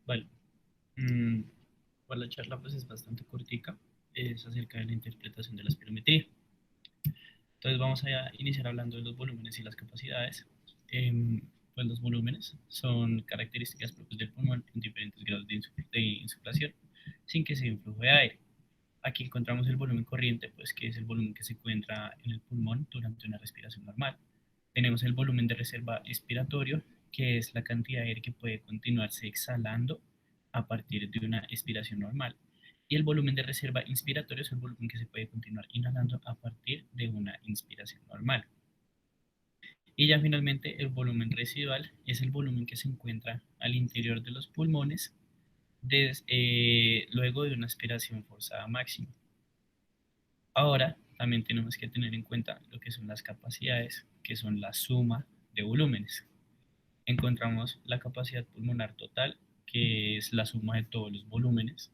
Vale. Mm, pues la charla pues es bastante cortica. Es acerca de la interpretación de la espirometría. Entonces vamos a iniciar hablando de los volúmenes y las capacidades. Em, pues los volúmenes son características propias del pulmón en diferentes grados de insuflación, sin que sea un flujo de aire. Aquí encontramos el volumen corriente, pues que es el volumen que se encuentra en el pulmón durante una respiración normal. Tenemos el volumen de reserva expiratorio, que es la cantidad de aire que puede continuarse exhalando a partir de una expiración normal. Y el volumen de reserva inspiratorio es el volumen que se puede continuar inhalando a partir de una inspiración normal. Y ya finalmente el volumen residual es el volumen que se encuentra al interior de los pulmones luego de una aspiración forzada máxima. Ahora también tenemos que tener en cuenta lo que son las capacidades, que son la suma de volúmenes. Encontramos la capacidad pulmonar total, que es la suma de todos los volúmenes.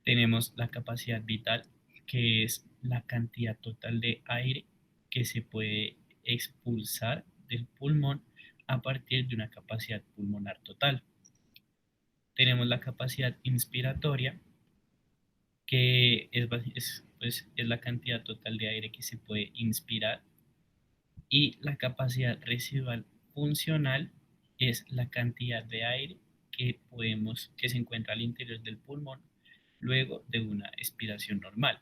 Tenemos la capacidad vital, que es la cantidad total de aire que se puede expulsar del pulmón a partir de una capacidad pulmonar total. Tenemos la capacidad inspiratoria, que es la cantidad total de aire que se puede inspirar, y la capacidad residual funcional es la cantidad de aire que se encuentra al interior del pulmón luego de una expiración normal.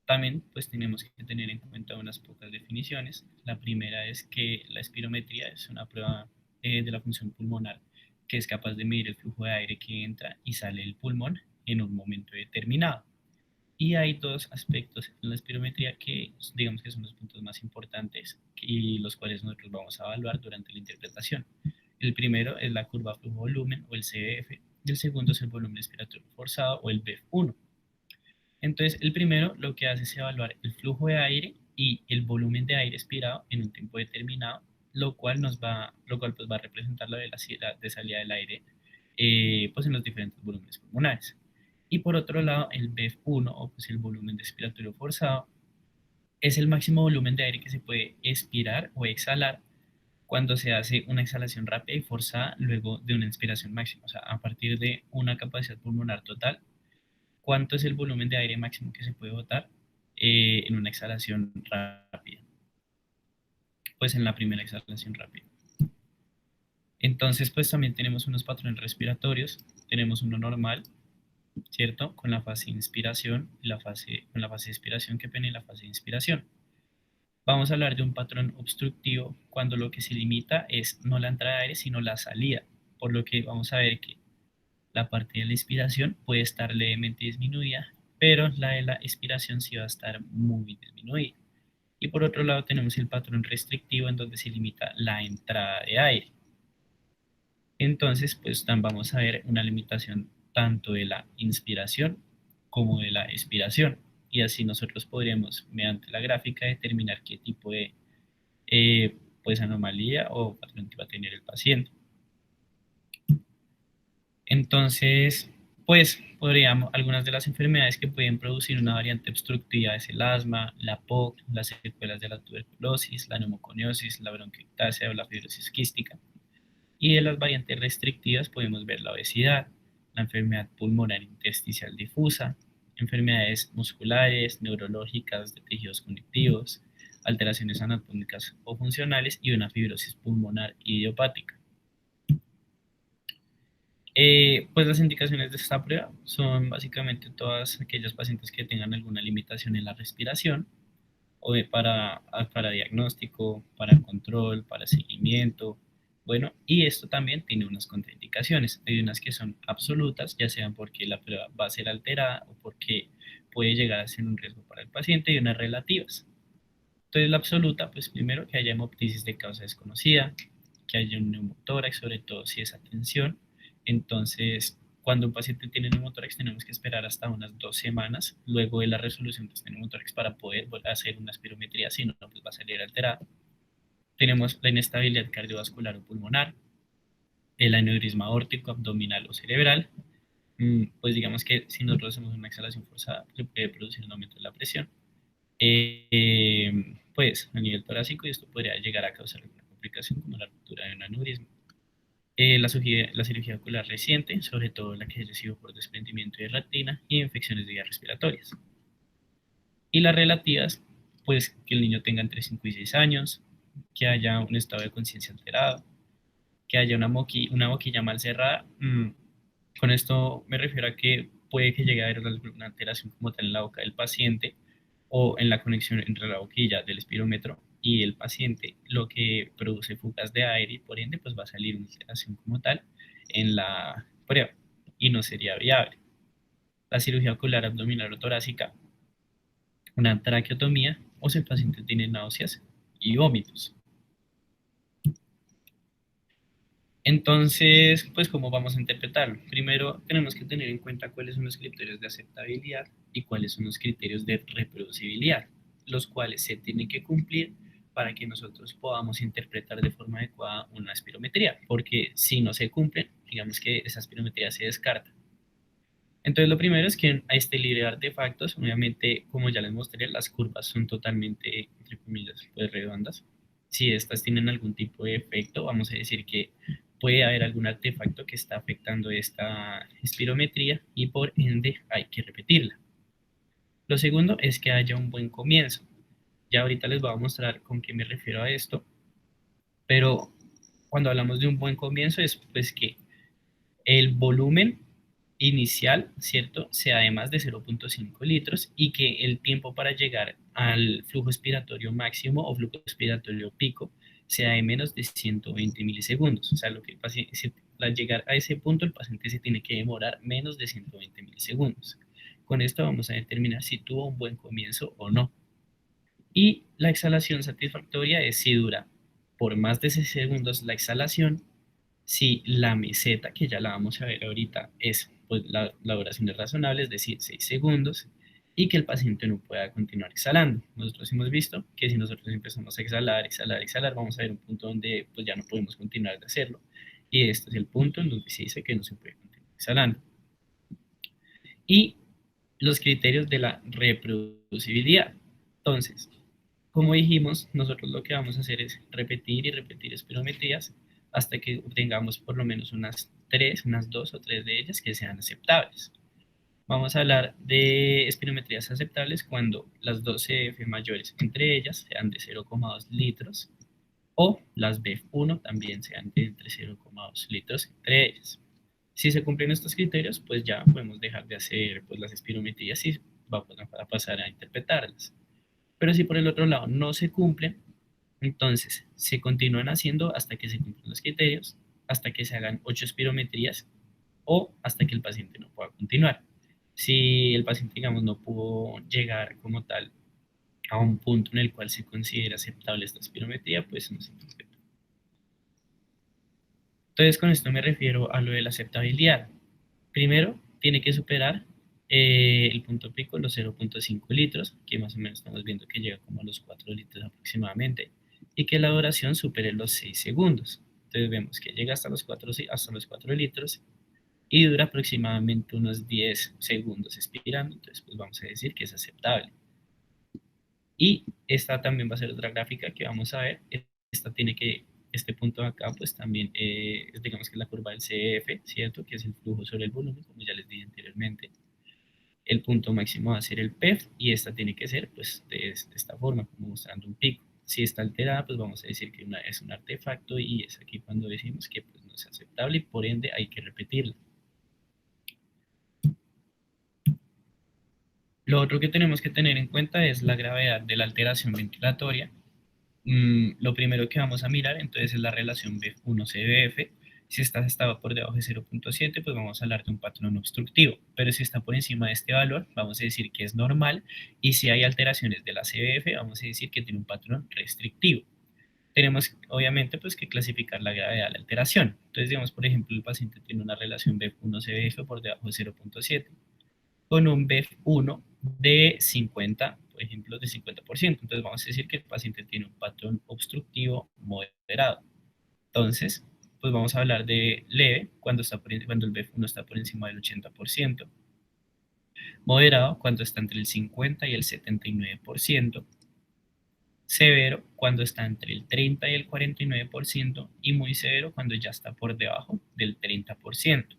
También pues tenemos que tener en cuenta unas pocas definiciones. La primera es que la espirometría es una prueba de la función pulmonar que es capaz de medir el flujo de aire que entra y sale del pulmón en un momento determinado. Y hay dos aspectos en la espirometría que digamos que son los puntos más importantes y los cuales nosotros vamos a evaluar durante la interpretación. El primero es la curva flujo-volumen o el CBF y el segundo es el volumen expiratorio forzado o el BF1. Entonces, el primero lo que hace es evaluar el flujo de aire y el volumen de aire expirado en un tiempo determinado, lo cual pues va a representar la velocidad de salida del aire pues en los diferentes volúmenes pulmonares. Y por otro lado, el BF1 o pues el volumen de expiratorio forzado es el máximo volumen de aire que se puede expirar o exhalar cuando se hace una exhalación rápida y forzada luego de una inspiración máxima, o sea, a partir de una capacidad pulmonar total. ¿Cuánto es el volumen de aire máximo que se puede botar en una exhalación rápida? Pues en la primera exhalación rápida. Entonces, pues también tenemos unos patrones respiratorios. Tenemos uno normal, ¿cierto? Con la fase de inspiración y con la fase de expiración que pone la fase de inspiración. Vamos a hablar de un patrón obstructivo cuando lo que se limita es no la entrada de aire, sino la salida. Por lo que vamos a ver que la parte de la inspiración puede estar levemente disminuida, pero la de la expiración sí va a estar muy disminuida. Y por otro lado tenemos el patrón restrictivo en donde se limita la entrada de aire. Entonces, pues vamos a ver una limitación tanto de la inspiración como de la expiración. Y así nosotros podríamos, mediante la gráfica, determinar qué tipo de pues anomalía o patrón que va a tener el paciente. Entonces, pues podríamos, algunas de las enfermedades que pueden producir una variante obstructiva es el asma, la POC, las secuelas de la tuberculosis, la neumoconiosis, la bronquiectasia o la fibrosis quística. Y de las variantes restrictivas podemos ver la obesidad, la enfermedad pulmonar intersticial difusa, enfermedades musculares, neurológicas, de tejidos conectivos, alteraciones anatómicas o funcionales y una fibrosis pulmonar idiopática. Pues las indicaciones de esta prueba son básicamente todas aquellas pacientes que tengan alguna limitación en la respiración o para diagnóstico, para control, para seguimiento. Bueno, y esto también tiene unas contraindicaciones. Hay unas que son absolutas, ya sean porque la prueba va a ser alterada o porque puede llegar a ser un riesgo para el paciente, y unas relativas. Entonces, la absoluta, pues primero que haya hemoptisis de causa desconocida, que haya un neumotórax, sobre todo si es atención. Entonces, cuando un paciente tiene neumotórax, tenemos que esperar hasta unas 2 semanas luego de la resolución de este neumotórax para poder hacer una espirometría, si no, pues va a salir alterada. Tenemos la inestabilidad cardiovascular o pulmonar, el aneurisma aórtico, abdominal o cerebral. Pues digamos que si nosotros hacemos una exhalación forzada, se puede producir un aumento de la presión pues a nivel torácico, y esto podría llegar a causar alguna complicación como la ruptura de un aneurisma. La cirugía ocular reciente, sobre todo la que recibió por desprendimiento de retina y infecciones de vías respiratorias. Y las relativas, pues que el niño tenga entre 5 y 6 años, que haya un estado de conciencia alterado, que haya una boquilla mal cerrada. Con esto me refiero a que puede que llegue a haber alguna alteración como tal en la boca del paciente o en la conexión entre la boquilla del espirómetro y el paciente, lo que produce fugas de aire y por ende pues va a salir una alteración como tal en la prueba y no sería viable. La cirugía ocular abdominal o torácica, una traqueotomía o si el paciente tiene náuseas y vómitos. Entonces, pues, ¿cómo vamos a interpretarlo? Primero, tenemos que tener en cuenta cuáles son los criterios de aceptabilidad y cuáles son los criterios de reproducibilidad, los cuales se tienen que cumplir para que nosotros podamos interpretar de forma adecuada una espirometría, porque si no se cumplen, digamos que esa espirometría se descarta. Entonces, lo primero es que a este libre de artefactos, obviamente, como ya les mostré, las curvas son totalmente, entre comillas, pues redondas. Si estas tienen algún tipo de efecto, vamos a decir que puede haber algún artefacto que está afectando esta espirometría y por ende hay que repetirla. Lo segundo es que haya un buen comienzo. Ya ahorita les voy a mostrar con qué me refiero a esto, pero cuando hablamos de un buen comienzo es pues que el volumen inicial, ¿cierto?, sea de más de 0.5 litros y que el tiempo para llegar al flujo expiratorio máximo o flujo expiratorio pico sea de menos de 120 milisegundos. O sea, lo que pasa es que al llegar a ese punto el paciente se tiene que demorar menos de 120 milisegundos. Con esto vamos a determinar si tuvo un buen comienzo o no. Y la exhalación satisfactoria es si dura por más de 6 segundos la exhalación, si la meseta, que ya la vamos a ver ahorita, es pues la duración es razonable, es decir, 6 segundos, y que el paciente no pueda continuar exhalando. Nosotros hemos visto que si nosotros empezamos a exhalar, exhalar, exhalar, vamos a ver un punto donde pues ya no podemos continuar de hacerlo. Y este es el punto en donde se dice que no se puede continuar exhalando. Y los criterios de la reproducibilidad. Entonces, como dijimos, nosotros lo que vamos a hacer es repetir y repetir espirometrías hasta que obtengamos por lo menos unas 2 o 3 de ellas que sean aceptables. Vamos a hablar de espirometrías aceptables cuando las dos CF mayores entre ellas sean de 0,2 litros o las BF1 también sean de entre 0,2 litros entre ellas. Si se cumplen estos criterios, pues ya podemos dejar de hacer pues, las espirometrías y vamos a pasar a interpretarlas. Pero si por el otro lado no se cumplen, entonces se continúan haciendo hasta que se cumplan los criterios, hasta que se hagan 8 espirometrías o hasta que el paciente no pueda continuar. Si el paciente, digamos, no pudo llegar como tal a un punto en el cual se considera aceptable esta espirometría, pues no se interpreta. Entonces, con esto me refiero a lo de la aceptabilidad. Primero, tiene que superar el punto pico, los 0.5 litros, que más o menos estamos viendo que llega como a los 4 litros aproximadamente, y que la duración supere los 6 segundos. Entonces vemos que llega hasta los 4 litros y dura aproximadamente unos 10 segundos expirando, entonces pues vamos a decir que es aceptable. Y esta también va a ser otra gráfica que vamos a ver. Esta tiene que, este punto de acá, pues también, digamos que es la curva del CF, ¿cierto? Que es el flujo sobre el volumen, como ya les dije anteriormente. El punto máximo va a ser el PEF y esta tiene que ser, pues, de esta forma, como mostrando un pico. Si está alterada, pues vamos a decir que es un artefacto y es aquí cuando decimos que pues, no es aceptable y por ende hay que repetirlo. Lo otro que tenemos que tener en cuenta es la gravedad de la alteración ventilatoria. Lo primero que vamos a mirar entonces es la relación BF1-CBF. Si esta estaba por debajo de 0.7, pues vamos a hablar de un patrón obstructivo, pero si está por encima de este valor, vamos a decir que es normal, y si hay alteraciones de la CBF, vamos a decir que tiene un patrón restrictivo. Tenemos obviamente pues que clasificar la gravedad de la alteración. Entonces digamos, por ejemplo, el paciente tiene una relación BF1-CBF por debajo de 0.7 con un BEF1 de 50, por ejemplo, de 50%. Entonces vamos a decir que el paciente tiene un patrón obstructivo moderado. Entonces, pues vamos a hablar de leve cuando el BEF1 está por encima del 80%, moderado cuando está entre el 50 y el 79%, severo cuando está entre el 30 y el 49% y muy severo cuando ya está por debajo del 30%.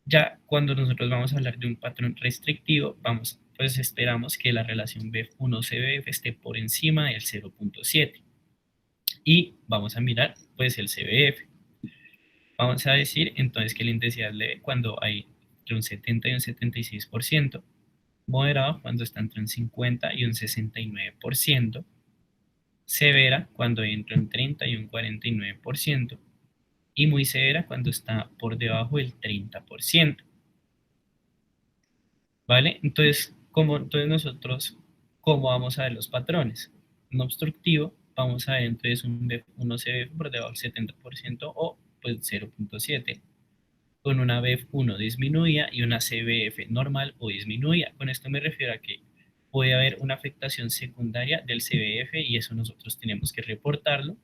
Ya cuando nosotros vamos a hablar de un patrón restrictivo, pues esperamos que la relación BF1-CBF esté por encima del 0.7 y vamos a mirar pues el CBF. Vamos a decir entonces que la intensidad leve cuando hay entre un 70 y un 76%, moderado cuando está entre un 50 y un 69%, severa cuando hay entre un 30 y un 49% y muy severa cuando está por debajo del 30%. ¿Vale? Entonces, ¿cómo vamos a ver los patrones? No obstructivo, vamos a ver entonces un BEF1 CBF por debajo del 70% o pues 0.7, con una BEF1 disminuida y una CBF normal o disminuida. Con esto me refiero a que puede haber una afectación secundaria del CBF y eso nosotros tenemos que reportarlo.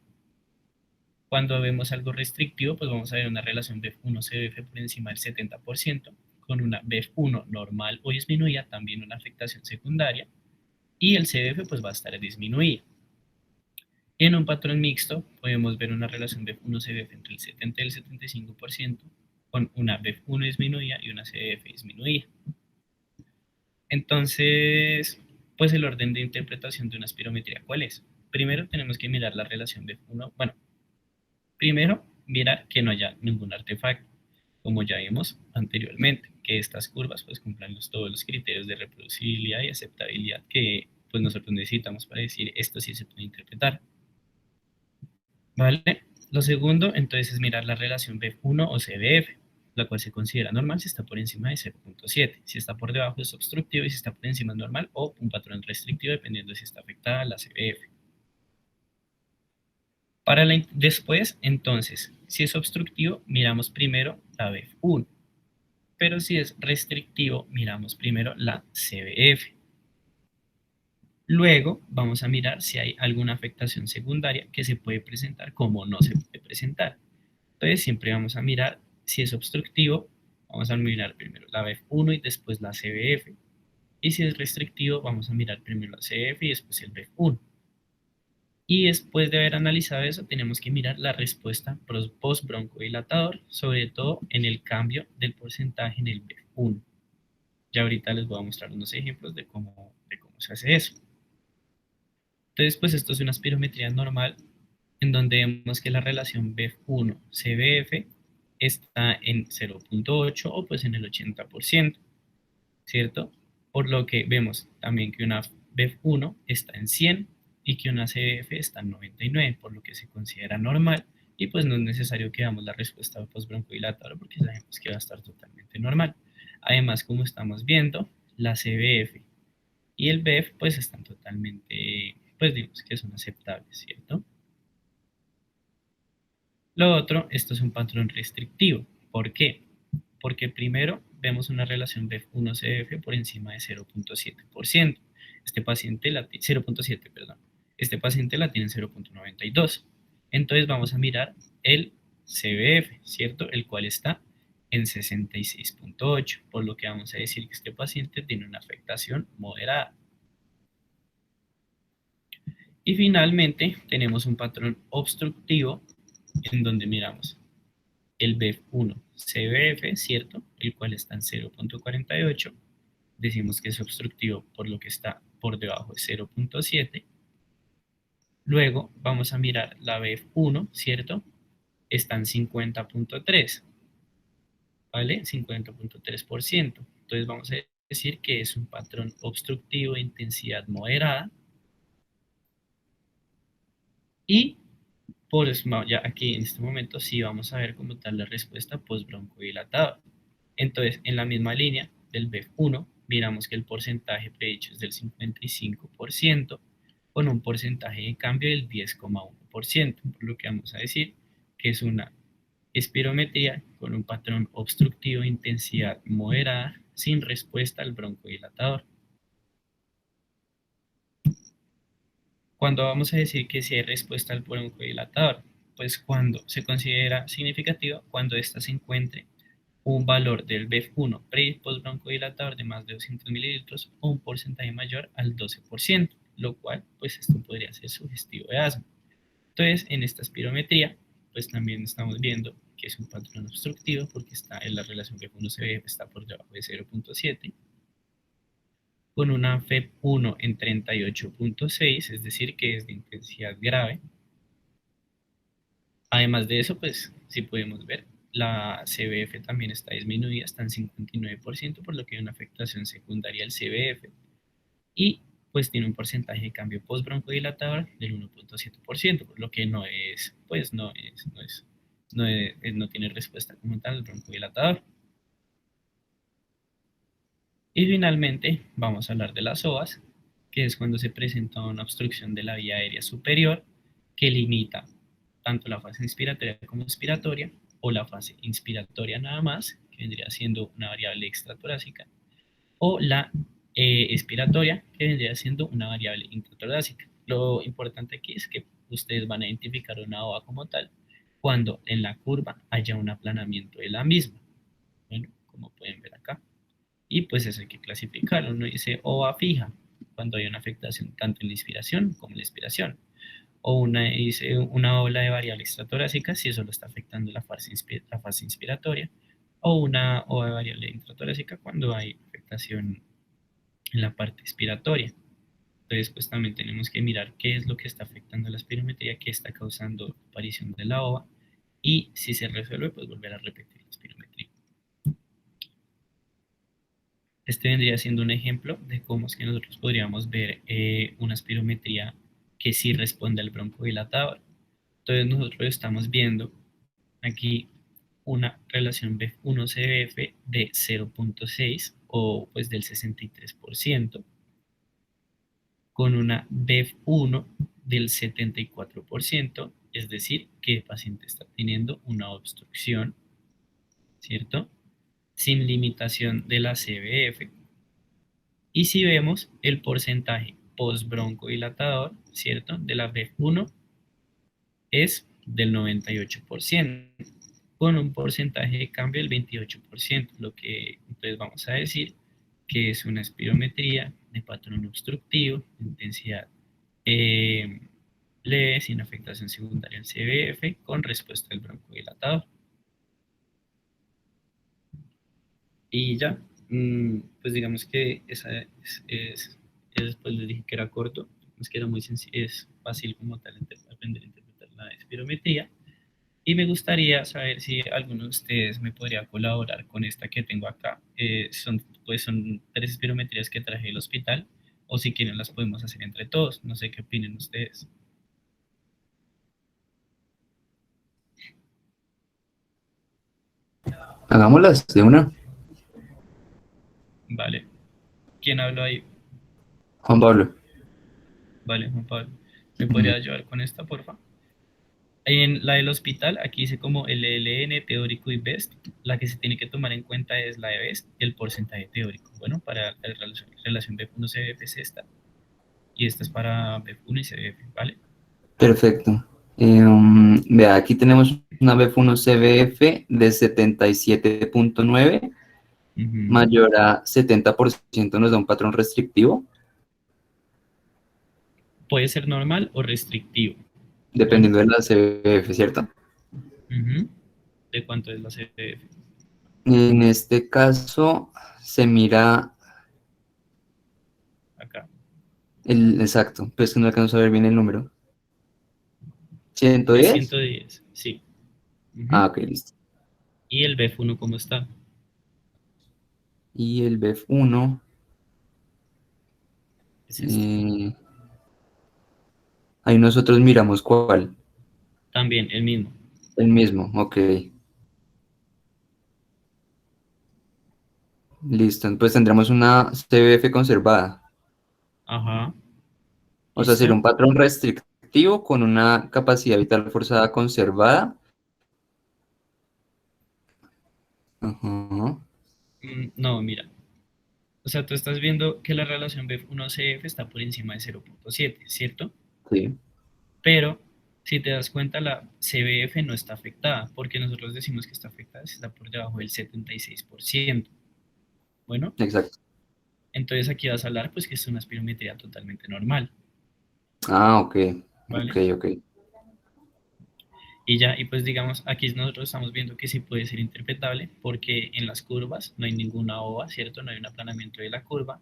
Cuando vemos algo restrictivo, pues vamos a ver una relación BEF1-CBF por encima del 70%, con una BEF1 normal o disminuida, también una afectación secundaria, y el CBF pues va a estar disminuido. En un patrón mixto podemos ver una relación BEF1-CBF entre el 70 y el 75%, con una BEF1 disminuida y una CBF disminuida. Entonces, pues el orden de interpretación de una espirometría, ¿cuál es? Primero tenemos que mirar la relación BEF1, bueno, primero, mirar que no haya ningún artefacto, como ya vimos anteriormente, que estas curvas pues cumplan todos los criterios de reproducibilidad y aceptabilidad que pues nosotros necesitamos para decir esto sí se puede interpretar. ¿Vale? Lo segundo, entonces, es mirar la relación BEF1 o CBF, la cual se considera normal si está por encima de 0.7. Si está por debajo es obstructivo y si está por encima es normal o un patrón restrictivo dependiendo de si está afectada la CBF. Después, entonces, si es obstructivo, miramos primero la BEF1, pero si es restrictivo, miramos primero la CBF. Luego vamos a mirar si hay alguna afectación secundaria que se puede presentar como no se puede presentar. Entonces siempre vamos a mirar si es obstructivo, vamos a mirar primero la BEF1 y después la CBF. Y si es restrictivo, vamos a mirar primero la CBF y después el BEF1. Y después de haber analizado eso, tenemos que mirar la respuesta post-broncodilatador, sobre todo en el cambio del porcentaje en el BEF1. Ya ahorita les voy a mostrar unos ejemplos de cómo se hace eso. Entonces, pues esto es una espirometría normal en donde vemos que la relación BEF1-CBF está en 0.8 o pues en el 80%, ¿cierto? Por lo que vemos también que una BEF1 está en 100 y que una CBF está en 99, por lo que se considera normal y pues no es necesario que damos la respuesta postbroncodilatadora porque sabemos que va a estar totalmente normal. Además, como estamos viendo, la CBF y el BEF pues están totalmente, pues digamos que son aceptables, ¿cierto? Lo otro, esto es un patrón restrictivo. ¿Por qué? Porque primero vemos una relación BEF1-CBF por encima de 0.7%. Este paciente la tiene 0.7, perdón. Este paciente la tiene en 0.92. Entonces vamos a mirar el CBF, ¿cierto? El cual está en 66.8, por lo que vamos a decir que este paciente tiene una afectación moderada. Y finalmente tenemos un patrón obstructivo en donde miramos el BEF1 CBF, ¿cierto? El cual está en 0.48. Decimos que es obstructivo por lo que está por debajo de 0.7. Luego vamos a mirar la BEF1, ¿cierto? Está en 50.3, ¿vale? 50.3%. Entonces vamos a decir que es un patrón obstructivo de intensidad moderada. Y por eso, ya aquí en este momento sí vamos a ver como tal la respuesta postbroncodilatada. Entonces, en la misma línea del BEF1, miramos que el porcentaje predicho es del 55%, con un porcentaje de cambio del 10,1%, por lo que vamos a decir que es una espirometría con un patrón obstructivo de intensidad moderada sin respuesta al broncodilatador. Cuando vamos a decir que si hay respuesta al broncodilatador, pues cuando se considera significativo cuando ésta se encuentre un valor del BEF1 pre y post broncodilatador de más de 200 mililitros o un porcentaje mayor al 12%. lo cual pues esto podría ser sugestivo de asma. Entonces, en esta espirometría, pues también estamos viendo que es un patrón obstructivo porque está en la relación F1-CBF está por debajo de 0.7, con una FEP1 en 38.6, es decir, que es de intensidad grave. Además de eso, pues, si podemos ver, la CBF también está disminuida, está en 59%, por lo que hay una afectación secundaria al CBF y pues tiene un porcentaje de cambio postbroncodilatador del 1.7%, por lo que no es, pues no tiene respuesta como tal al broncodilatador. Y finalmente vamos a hablar de las OAS, que es cuando se presenta una obstrucción de la vía aérea superior que limita tanto la fase inspiratoria como expiratoria, o la fase inspiratoria nada más, que vendría siendo una variable extratorácica, o la expiratoria, que vendría siendo una variable intratorácica. Lo importante aquí es que ustedes van a identificar una OA como tal cuando en la curva haya un aplanamiento de la misma. Bueno, como pueden ver acá. Y pues eso hay que clasificarlo. Uno dice OA fija cuando hay una afectación tanto en la inspiración como en la expiración. O dice una ola de variable extratorácica si eso lo está afectando la fase inspiratoria. O una ola de variable intratorácica cuando hay afectación en la parte expiratoria. Entonces, pues también tenemos que mirar qué es lo que está afectando la espirometría, qué está causando la aparición de la OVA, y si se resuelve, pues volver a repetir la espirometría. Este vendría siendo un ejemplo de cómo es que nosotros podríamos ver una espirometría que sí responde al broncodilatador. Entonces nosotros estamos viendo aquí una relación BF1-CBF de 0.6 o pues del 63%, con una BEF1 del 74%, es decir, que el paciente está teniendo una obstrucción, ¿cierto? Sin limitación de la CBF. Y si vemos el porcentaje postbroncodilatador, ¿cierto? De la BEF1 es del 98%, con un porcentaje de cambio del 28%, lo que entonces vamos a decir que es una espirometría de patrón obstructivo, de intensidad eh, leve, sin afectación secundaria al CBF, con respuesta al broncodilatador. Y ya, pues digamos que pues les dije que era corto, es que era muy sencillo, es fácil como tal aprender a interpretar la espirometría. Y me gustaría saber si alguno de ustedes me podría colaborar con esta que tengo acá. Son 3 espirometrías que traje del hospital, o si quieren las podemos hacer entre todos. No sé qué opinen ustedes. Hagámoslas de una. Vale. ¿Quién habló ahí? Juan Pablo. Vale, Juan Pablo. ¿Me podría Ujú. ayudar con esta, porfa? En la del hospital, aquí dice como el LN teórico y BEST. La que se tiene que tomar en cuenta es la de BEST, el porcentaje teórico. Bueno, para la relación BF1-CBF es esta. Y esta es para BF1 y CBF, ¿vale? Perfecto. Vea, aquí tenemos una BF1 CBF de 77.9 Ujú. mayor a 70%, nos da un patrón restrictivo, Puede ser normal o restrictivo. Bueno, dependiendo de la CBF, ¿cierto? ujú. ¿De cuánto es la CBF? En este caso se mira Acá. el exacto, pues que no alcanzo a ver bien el número. Es 110. 110, sí. Ah, Ujú. ok, listo. ¿Y el BF1 cómo está? Y el BF1, Es este. eh, ahí nosotros miramos cuál. También el mismo. El mismo, ok. Listo, pues tendremos una CBF conservada. Ajá. O sea, sería ¿Listo? un patrón restrictivo con una capacidad vital forzada conservada. Ajá, No, mira. O sea, tú estás viendo que la relación BF1-CF está por encima de 0.7, ¿cierto? sí, Pero si te das cuenta, la CBF no está afectada, porque nosotros decimos que está afectada si está por debajo del 76%. Bueno, exacto. entonces aquí vas a hablar pues que es una espirometría totalmente normal. Ah, ok, ok, ¿vale? ok. Y ya, y pues digamos, aquí nosotros estamos viendo que sí puede ser interpretable porque en las curvas no hay ninguna ova, ¿cierto? No hay un aplanamiento de la curva.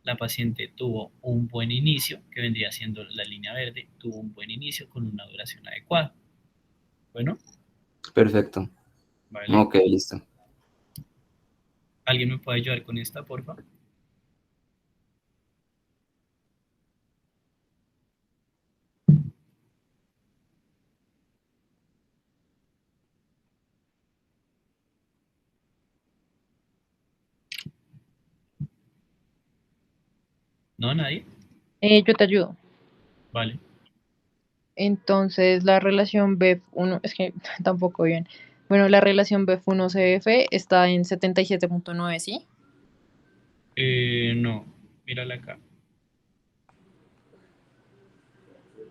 La paciente tuvo un buen inicio, que vendría siendo la línea verde, tuvo un buen inicio con una duración adecuada. Bueno, Perfecto. ¿vale? Ok, listo. ¿Alguien me puede ayudar con esta, por favor? ¿No? ¿Nadie? Yo te ayudo. Vale. Entonces, la relación BEF1, es que tampoco bien. Bueno, la relación BEF1-CF está en 77.9, ¿sí? No, mírala acá.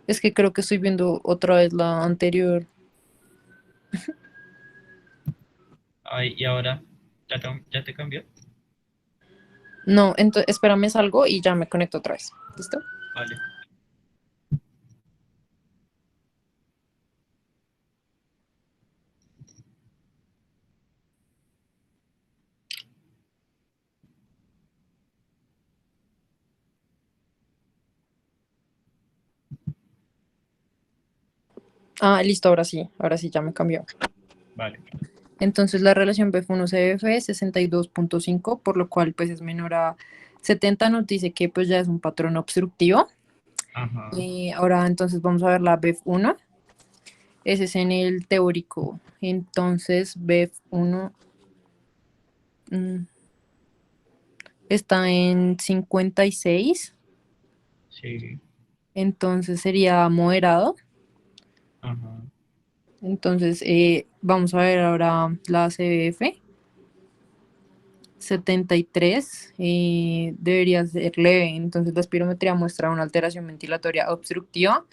Es que creo que estoy viendo otra vez la anterior. Ay, y ahora, ¿ya te cambió? No, entonces, espérame, salgo y ya me conecto otra vez. ¿Listo? Vale. Ah, listo, ahora sí, ya me cambió. Vale. Entonces, la relación BEF1-CF es 62.5, por lo cual, pues, es menor a 70, nos dice que, pues, ya es un patrón obstructivo. Ajá. Ahora, entonces, vamos a ver la BEF1. Ese es en el teórico. Entonces, BEF1 está en 56. Sí. Entonces sería moderado. Ajá. Entonces, vamos a ver ahora la CBF. 73 debería ser leve. Entonces, la espirometría muestra una alteración ventilatoria obstructiva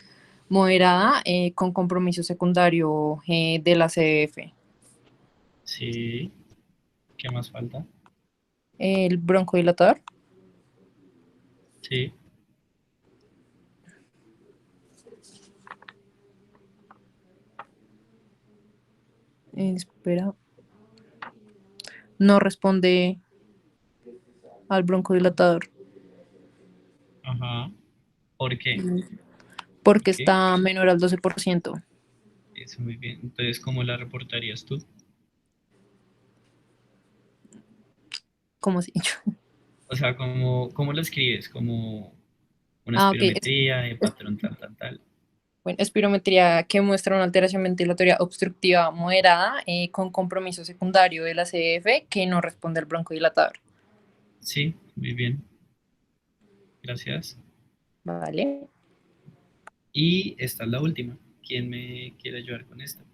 moderada con compromiso secundario de la CBF. Sí. ¿Qué más falta? El broncodilatador. Sí. Espera, no responde al broncodilatador Ajá. ¿Por qué? ¿Por porque qué? está menor al 12%. Eso, muy bien. Entonces, ¿cómo la reportarías tú? ¿Cómo así? O sea, ¿cómo lo escribes? Como una Ah, ok. espirometría de patrón tal, tal, tal. Bueno, espirometría que muestra una alteración ventilatoria obstructiva moderada con compromiso secundario de la CF que no responde al broncodilatador. Sí, muy bien. Gracias. Vale. Y esta es la última. ¿Quién me quiere ayudar con esta?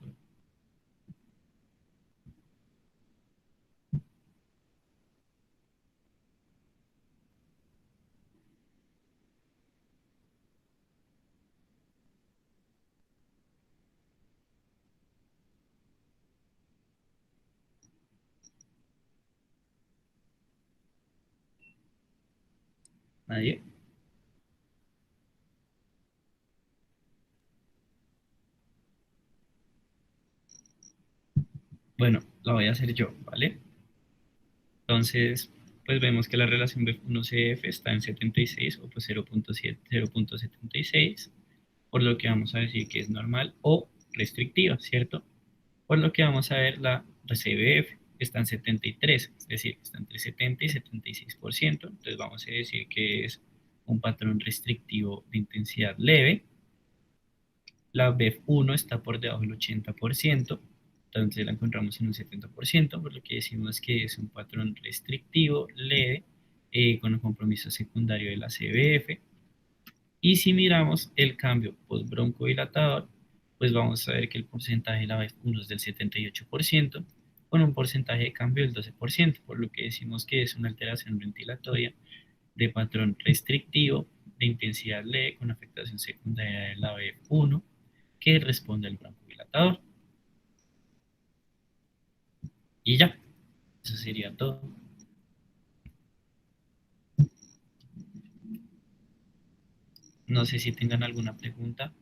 ¿Nadie? Bueno, la voy a hacer yo, ¿vale? Entonces, pues vemos que la relación B1CF está en 76 o pues 0.76, por lo que vamos a decir que es normal o restrictiva, ¿cierto? Por lo que vamos a ver la CBF está en 73, es decir, está entre 70 y 76%. Entonces vamos a decir que es un patrón restrictivo de intensidad leve. La BEF1 está por debajo del 80%, entonces la encontramos en un 70%, por lo que decimos que es un patrón restrictivo leve con un compromiso secundario de la CBF. Y si miramos el cambio postbroncodilatador, pues vamos a ver que el porcentaje de la BEF1 es del 78%, con un porcentaje de cambio del 12%, por lo que decimos que es una alteración ventilatoria de patrón restrictivo de intensidad leve con afectación secundaria de la BEF1 que responde al broncodilatador. Y ya, eso sería todo. No sé si tengan alguna pregunta.